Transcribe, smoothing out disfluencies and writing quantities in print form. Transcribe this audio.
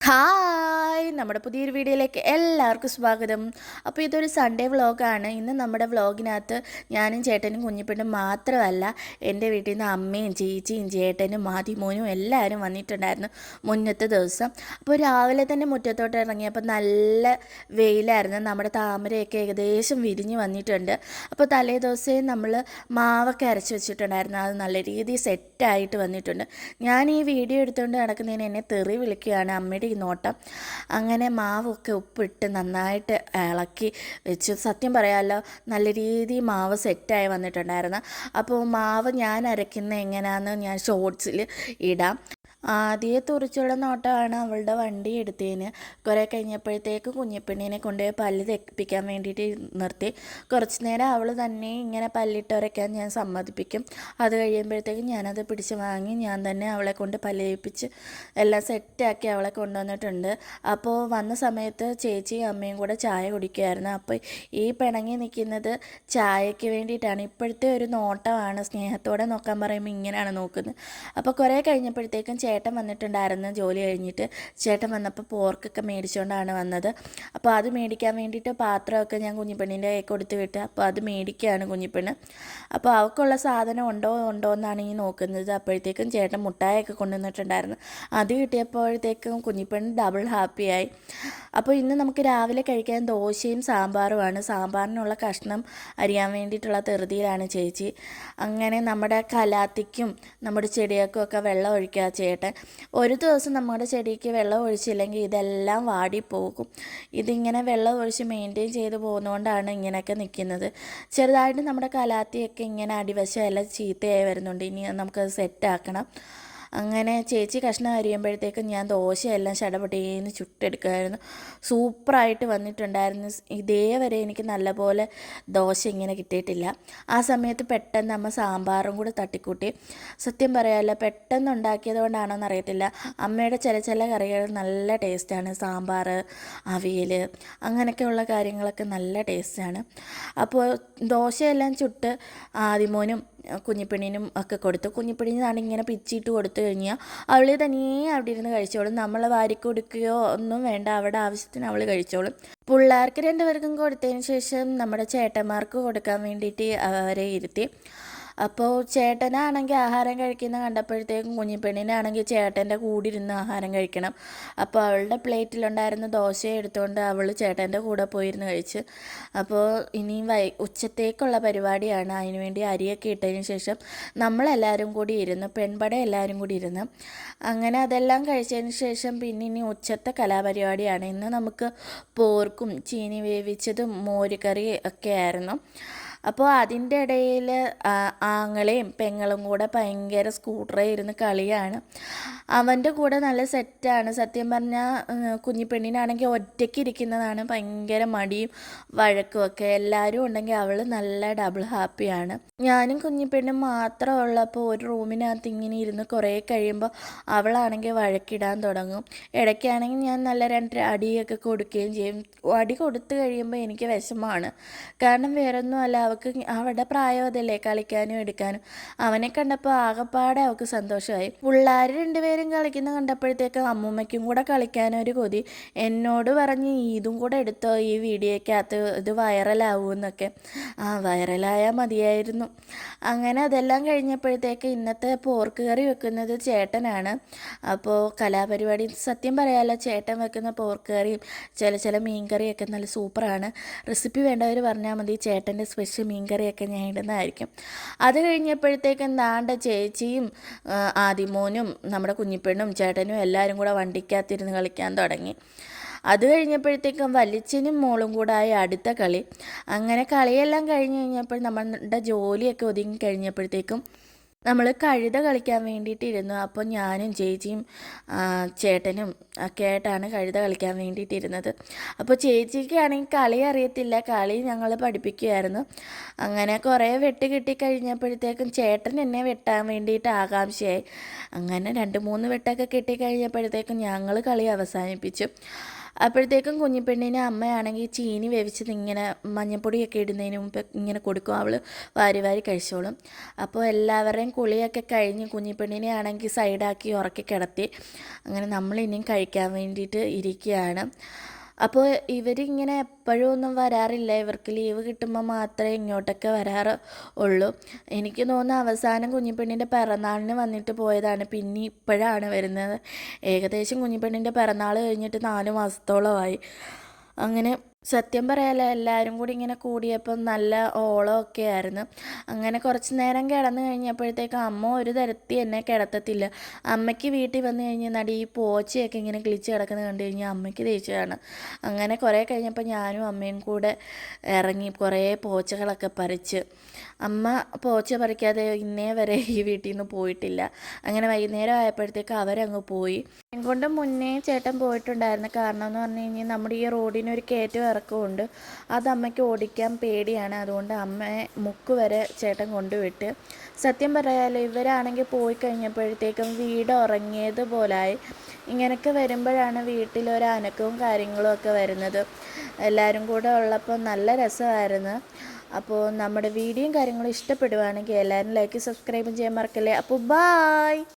Hi നമ്മുടെ പുതിയൊരു വീഡിയോയിലേക്ക് എല്ലാവർക്കും സ്വാഗതം. അപ്പോൾ ഇതൊരു സൺഡേ വ്ളോഗാണ്. ഇന്ന് നമ്മുടെ വ്ളോഗിനകത്ത് ഞാനും ചേട്ടനും കുഞ്ഞിപ്പെണ്ണും മാത്രമല്ല, എൻ്റെ വീട്ടിൽ നിന്ന് അമ്മയും ചേച്ചിയും ചേട്ടനും ആദിമോനും എല്ലാവരും വന്നിട്ടുണ്ടായിരുന്നു മുന്നത്തെ ദിവസം. അപ്പോൾ രാവിലെ തന്നെ മുറ്റത്തോട്ട് ഇറങ്ങിയപ്പോൾ നല്ല വെയിലായിരുന്നു. നമ്മുടെ താമരയൊക്കെ ഏകദേശം വിരിഞ്ഞ് വന്നിട്ടുണ്ട്. അപ്പോൾ തലേ ദിവസവും നമ്മൾ മാവൊക്കെ അരച്ച് വെച്ചിട്ടുണ്ടായിരുന്നു. അത് നല്ല രീതിയിൽ സെറ്റായിട്ട് വന്നിട്ടുണ്ട്. ഞാൻ ഈ വീഡിയോ എടുത്തുകൊണ്ട് നടക്കുന്നതിന് എന്നെ തെറി വിളിക്കുകയാണ് അമ്മയുടെ നോട്ടം. അങ്ങനെ മാവൊക്കെ ഉപ്പിട്ട് നന്നായിട്ട് ഇളക്കി വെച്ചു. സത്യം പറയാമല്ലോ, നല്ല രീതിയിൽ മാവ് സെറ്റായി വന്നിട്ടുണ്ടായിരുന്നു. അപ്പോൾ മാവ് ഞാൻ അരയ്ക്കുന്നത് എങ്ങനെയാണെന്ന് ഞാൻ ഷോർട്സിൽ ഇടാം. ആദ്യമേ തുറിച്ചുള്ള നോട്ടമാണ് അവളുടെ വണ്ടി എടുത്തതിന്. കുറേ കഴിഞ്ഞപ്പോഴത്തേക്ക് കുഞ്ഞിപ്പെണ്ണിനെ കൊണ്ടുപോയി പല്ല് തെപ്പിക്കാൻ വേണ്ടിയിട്ട് നിർത്തി. കുറച്ച് നേരം അവൾ തന്നെ ഇങ്ങനെ പല്ലിട്ട് ഉരയ്ക്കാൻ ഞാൻ സമ്മതിപ്പിക്കും. അത് കഴിയുമ്പോഴത്തേക്കും ഞാനത് പിടിച്ച് വാങ്ങി ഞാൻ തന്നെ അവളെ കൊണ്ട് പല്ല് തേപ്പിച്ച് എല്ലാം സെറ്റാക്കി അവളെ കൊണ്ടുവന്നിട്ടുണ്ട്. അപ്പോൾ വന്ന സമയത്ത് ചേച്ചിയും അമ്മയും കൂടെ ചായ കുടിക്കുമായിരുന്നു. അപ്പോൾ ഈ പിണങ്ങി നിൽക്കുന്നത് ചായയ്ക്ക് വേണ്ടിയിട്ടാണ്. ഇപ്പോഴത്തെ ഒരു നോട്ടമാണ്, സ്നേഹത്തോടെ നോക്കാൻ പറയുമ്പോൾ ഇങ്ങനെയാണ് നോക്കുന്നത്. അപ്പോൾ കുറേ കഴിഞ്ഞപ്പോഴത്തേക്കും ചേട്ടൻ വന്നിട്ടുണ്ടായിരുന്നു ജോലി കഴിഞ്ഞിട്ട്. ചേട്ടൻ വന്നപ്പോൾ പോർക്കൊക്കെ മേടിച്ചുകൊണ്ടാണ് വന്നത്. അപ്പോൾ അത് മേടിക്കാൻ വേണ്ടിയിട്ട് പാത്രമൊക്കെ ഞാൻ കുഞ്ഞിപ്പെണ്ണിൻ്റെ കൈ കൊടുത്ത് വിട്ട്. അപ്പോൾ അത് മേടിക്കുകയാണ് കുഞ്ഞിപ്പെണ്ണ്. അപ്പോൾ അവൾക്കുള്ള സാധനം ഉണ്ടോ എന്നാണ് ഈ നോക്കുന്നത്. അപ്പോഴത്തേക്കും ചേട്ടൻ മുട്ടായൊക്കെ കൊണ്ടുവന്നിട്ടുണ്ടായിരുന്നു. അത് കിട്ടിയപ്പോഴത്തേക്കും കുഞ്ഞിപ്പെണ്ണ് ഡബിൾ ഹാപ്പിയായി. അപ്പോൾ ഇന്ന് നമുക്ക് രാവിലെ കഴിക്കാൻ ദോശയും സാമ്പാറുമാണ്. സാമ്പാറിനുള്ള കഷ്ണം അരിയാൻ വേണ്ടിയിട്ടുള്ള ധൃതിയിലാണ് ചേച്ചി. അങ്ങനെ നമ്മുടെ കലാത്തിക്കും നമ്മുടെ ചെടികൾക്കും ഒക്കെ വെള്ളം ഒഴിക്കുക ചേട്ടൻ. ഒരു ദിവസം നമ്മുടെ ചെടിക്ക് വെള്ളം ഒഴിച്ചില്ലെങ്കിൽ ഇതെല്ലാം വാടിപ്പോകും. ഇതിങ്ങനെ വെള്ളം ഒഴിച്ച് മെയിൻറ്റെയിൻ ചെയ്ത് പോകുന്നതുകൊണ്ടാണ് ഇങ്ങനെയൊക്കെ നിൽക്കുന്നത്. ചെറുതായിട്ട് നമ്മുടെ കലാത്തിയൊക്കെ ഇങ്ങനെ അടിവശം എല്ലാം ചീത്തയായി വരുന്നുണ്ട്. ഇനി നമുക്കത് സെറ്റാക്കണം. അങ്ങനെ ചേച്ചി കഷ്ണം അരിയുമ്പോഴത്തേക്കും ഞാൻ ദോശയെല്ലാം ചടപടേന്ന് ചുട്ടെടുക്കുമായിരുന്നു. സൂപ്പറായിട്ട് വന്നിട്ടുണ്ടായിരുന്നു. ഇതേവരെ എനിക്ക് നല്ലപോലെ ദോശ ഇങ്ങനെ കിട്ടിയിട്ടില്ല. ആ സമയത്ത് പെട്ടെന്ന് അമ്മ സാമ്പാറും കൂടെ തട്ടിക്കൂട്ടി. സത്യം പറയാമല്ലോ, പെട്ടെന്ന് ഉണ്ടാക്കിയത് കൊണ്ടാണോന്ന് അറിയത്തില്ല, അമ്മയുടെ ചില കറികൾ നല്ല ടേസ്റ്റാണ്. സാമ്പാർ, അവിയൽ, അങ്ങനെയൊക്കെയുള്ള കാര്യങ്ങളൊക്കെ നല്ല ടേസ്റ്റാണ്. അപ്പോൾ ദോശയെല്ലാം ചുട്ട് ആദിമോനും കുഞ്ഞിപ്പെണ്ണിനും ഒക്കെ കൊടുത്തു. കുഞ്ഞിപ്പെണ്ണിനാണ് ഇങ്ങനെ പിച്ചിട്ട് കൊടുത്തു കഴിഞ്ഞാൽ അവൾ തനിയെ അവിടെ ഇരുന്ന് കഴിച്ചോളും. നമ്മൾ വാരി കൊടുക്കുകയോ ഒന്നും വേണ്ട, അവിടെ ആവശ്യത്തിന് അവൾ കഴിച്ചോളും. പിള്ളേർക്ക് രണ്ടുപേർക്കും കൊടുത്തതിന് ശേഷം നമ്മുടെ ചേട്ടന്മാർക്ക് കൊടുക്കാൻ വേണ്ടിയിട്ട് അവരെ ഇരുത്തി. അപ്പോൾ ചേട്ടനാണെങ്കിൽ ആഹാരം കഴിക്കുന്ന കണ്ടപ്പോഴത്തേക്കും കുഞ്ഞിപ്പെണ്ണിനാണെങ്കിൽ ചേട്ടൻ്റെ കൂടെ ഇരുന്ന് ആഹാരം കഴിക്കണം. അപ്പോൾ അവളുടെ പ്ലേറ്റിലുണ്ടായിരുന്ന ദോശ എടുത്തുകൊണ്ട് അവൾ ചേട്ടൻ്റെ കൂടെ പോയിരുന്ന് കഴിച്ച്. അപ്പോൾ ഇനി ഉച്ചത്തേക്കുള്ള പരിപാടിയാണ്. അതിനുവേണ്ടി അരിയൊക്കെ ഇട്ടതിന് ശേഷം നമ്മളെല്ലാവരും കൂടി ഇരുന്ന്, പെൺപട എല്ലാവരും കൂടി ഇരുന്ന് അങ്ങനെ അതെല്ലാം കഴിച്ചതിന് ശേഷം പിന്നെ ഇനി ഉച്ചത്തെ കലാപരിപാടിയാണ്. ഇന്ന് നമുക്ക് പോർക്കും ചീനി വേവിച്ചതും മോരുകറി ഒക്കെ ആയിരുന്നു. അപ്പോൾ അതിൻ്റെ ഇടയിൽ ആങ്ങളെയും പെങ്ങളും കൂടെ ഭയങ്കര സ്കൂട്ടറിൽ ഇരുന്ന് കളിയാണ്. അവൻ്റെ കൂടെ നല്ല സെറ്റാണ്. സത്യം പറഞ്ഞാൽ കുഞ്ഞിപ്പെണ്ണിനാണെങ്കിൽ ഒറ്റയ്ക്ക് ഇരിക്കുന്നതാണ് ഭയങ്കര മടിയും വഴക്കും ഒക്കെ. എല്ലാവരും ഉണ്ടെങ്കിൽ അവൾ നല്ല ഡബിൾ ഹാപ്പിയാണ്. ഞാനും കുഞ്ഞിപ്പെണ്ണും മാത്രം ഉള്ളപ്പോൾ ഒരു റൂമിനകത്ത് ഇങ്ങനെ ഇരുന്ന് കുറേ കഴിയുമ്പോൾ അവളാണെങ്കിൽ വഴക്കിടാൻ തുടങ്ങും. ഇടയ്ക്കാണെങ്കിൽ ഞാൻ നല്ല രണ്ട് അടിയൊക്കെ കൊടുക്കുകയും ചെയ്യും. അടി കൊടുത്തു കഴിയുമ്പോൾ എനിക്ക് വിഷമമാണ്. കാരണം വേറൊന്നുമല്ല, അവൾക്ക് അവളുടെ പ്രായം അതല്ലേ, കളിക്കാനും എടുക്കാനും. അവനെ കണ്ടപ്പോൾ ആകെപ്പാടെ അവൾക്ക് സന്തോഷമായി. പിള്ളേർ രണ്ടുപേരും കളിക്കുന്ന കണ്ടപ്പോഴത്തേക്കും അമ്മൂമ്മയ്ക്കും കൂടെ കളിക്കാനൊരു കൊതി. എന്നോട് പറഞ്ഞ് ഇതും കൂടെ എടുത്തോ ഈ വീഡിയോയ്ക്കകത്ത്, ഇത് വൈറലാവുമെന്നൊക്കെ. വൈറലായാൽ മതിയായിരുന്നു. അങ്ങനെ അതെല്ലാം കഴിഞ്ഞപ്പോഴത്തേക്ക് ഇന്നത്തെ പോർക്ക് കറി വെക്കുന്നത് ചേട്ടനാണ്. അപ്പോൾ കലാപരിപാടി സത്യം പറയാമല്ലോ, ചേട്ടൻ വെക്കുന്ന പോർക്ക് കറിയും ചില മീൻ കറിയൊക്കെ നല്ല സൂപ്പറാണ്. റെസിപ്പി വേണ്ടവർ പറഞ്ഞാൽ മതി, ചേട്ടൻ്റെ സ്പെഷ്യൽ മീൻ കറിയൊക്കെ ഞാൻ ഇടുന്നതായിരിക്കും. അത് കഴിഞ്ഞപ്പോഴത്തേക്കും ദാണ്ട ചേച്ചിയും ആദിമോനും നമ്മുടെ കുഞ്ഞിപ്പെണ്ണും ചേട്ടനും എല്ലാവരും കൂടെ വണ്ടിക്കകത്തിരുന്ന് കളിക്കാൻ തുടങ്ങി. അത് കഴിഞ്ഞപ്പോഴത്തേക്കും വലിച്ചനും മോളും കൂടെ ആയി അടുത്ത കളി. അങ്ങനെ കളിയെല്ലാം കഴിഞ്ഞ് കഴിഞ്ഞപ്പോൾ നമ്മളുടെ ജോലിയൊക്കെ ഒതുങ്ങി കഴിഞ്ഞപ്പോഴത്തേക്കും നമ്മൾ കഴുത കളിക്കാൻ വേണ്ടിയിട്ടിരുന്നു. അപ്പോൾ ഞാനും ചേച്ചിയും ചേട്ടനും ഒക്കെ ആയിട്ടാണ് കഴുത കളിക്കാൻ വേണ്ടിയിട്ടിരുന്നത്. അപ്പോൾ ചേച്ചിക്കാണെങ്കിൽ കളി അറിയത്തില്ല, കളി ഞങ്ങൾ പഠിപ്പിക്കുമായിരുന്നു. അങ്ങനെ കുറേ വെട്ട് കിട്ടിക്കഴിഞ്ഞപ്പോഴത്തേക്കും ചേട്ടൻ എന്നെ വെട്ടാൻ വേണ്ടിയിട്ട് ആകാംക്ഷയായി. അങ്ങനെ 2-3 വെട്ടൊക്കെ കിട്ടിക്കഴിഞ്ഞപ്പോഴത്തേക്കും ഞങ്ങൾ കളി അവസാനിപ്പിച്ചു. അപ്പോഴത്തേക്കും കുഞ്ഞിപ്പെണ്ണിനെ അമ്മയാണെങ്കിൽ ചീനി വേവിച്ചത് ഇങ്ങനെ മഞ്ഞൾപ്പൊടിയൊക്കെ ഇടുന്നതിന് മുമ്പ് ഇങ്ങനെ കൊടുക്കും, അവൾ വാരി വാരി കഴിച്ചോളും. അപ്പോൾ എല്ലാവരുടെയും കുളിയൊക്കെ കഴിഞ്ഞ് കുഞ്ഞിപ്പെണ്ണിനെ ആണെങ്കിൽ സൈഡാക്കി ഉറക്കി കിടത്തി. അങ്ങനെ നമ്മളിനിയും കഴിക്കാൻ വേണ്ടിയിട്ട് ഇരിക്കുകയാണ്. അപ്പോൾ ഇവരിങ്ങനെ എപ്പോഴും ഒന്നും വരാറില്ല, ഇവർക്ക് ലീവ് കിട്ടുമ്പോൾ മാത്രമേ ഇങ്ങോട്ടൊക്കെ വരാറ് ഉള്ളൂ. എനിക്ക് തോന്നുന്നു അവസാനം കുഞ്ഞിപ്പെണ്ണിൻ്റെ പിറന്നാളിന് വന്നിട്ട് പോയതാണ്, പിന്നെ ഇപ്പോഴാണ് വരുന്നത്. ഏകദേശം കുഞ്ഞിപ്പെണ്ണിൻ്റെ പിറന്നാൾ കഴിഞ്ഞിട്ട് 4 മാസത്തോളമായി. അങ്ങനെ സത്യം പറയാലോ, എല്ലാവരും കൂടി ഇങ്ങനെ കൂടിയപ്പം നല്ല ഓളമൊക്കെ ആയിരുന്നു. അങ്ങനെ കുറച്ച് നേരം കിടന്നു കഴിഞ്ഞപ്പോഴത്തേക്ക് അമ്മ ഒരു തരത്തിൽ എന്നെ കിടത്തത്തില്ല. അമ്മയ്ക്ക് വീട്ടിൽ വന്നു കഴിഞ്ഞാൽ ഈ പോച്ചയൊക്കെ ഇങ്ങനെ കിളിച്ച് കിടക്കുന്നത് കണ്ടു കഴിഞ്ഞാൽ അമ്മയ്ക്ക് ദേഷ്യമാണ്. അങ്ങനെ കുറേ കഴിഞ്ഞപ്പോൾ ഞാനും അമ്മയും കൂടെ ഇറങ്ങി കുറേ പോച്ചകളൊക്കെ പറിച്ച്. അമ്മ പോച്ച പറിക്കാതെ ഇന്നേ വരെ ഈ വീട്ടിൽ നിന്ന് പോയിട്ടില്ല. അങ്ങനെ വൈകുന്നേരം ആയപ്പോഴത്തേക്ക് അവരങ്ങ് പോയി. കൊണ്ട് മുന്നേ ചേട്ടൻ പോയിട്ടുണ്ടായിരുന്നു. കാരണം എന്ന് പറഞ്ഞു കഴിഞ്ഞാൽ നമ്മുടെ ഈ റോഡിനൊരു കയറ്റം ഇറക്കമുണ്ട്, അത് അമ്മയ്ക്ക് ഓടിക്കാൻ പേടിയാണ്. അതുകൊണ്ട് അമ്മയെ മുക്ക് വരെ ചേട്ടൻ കൊണ്ടുവിട്ട്. സത്യം പറയാലോ, ഇവരാണെങ്കിൽ പോയി കഴിഞ്ഞപ്പോഴത്തേക്കും വീട് ഉറങ്ങിയതുപോലായി. ഇങ്ങനെയൊക്കെ വരുമ്പോഴാണ് വീട്ടിലൊരു അനക്കവും കാര്യങ്ങളും ഒക്കെ വരുന്നത്. എല്ലാവരും കൂടെ ഉള്ളപ്പോൾ നല്ല രസമായിരുന്നു. അപ്പോൾ നമ്മുടെ വീഡിയോയും കാര്യങ്ങളും ഇഷ്ടപ്പെടുവാണെങ്കിൽ എല്ലാവരും ലൈക്ക് സബ്സ്ക്രൈബും ചെയ്യാൻ മറക്കല്ലേ. അപ്പോൾ ബായ്.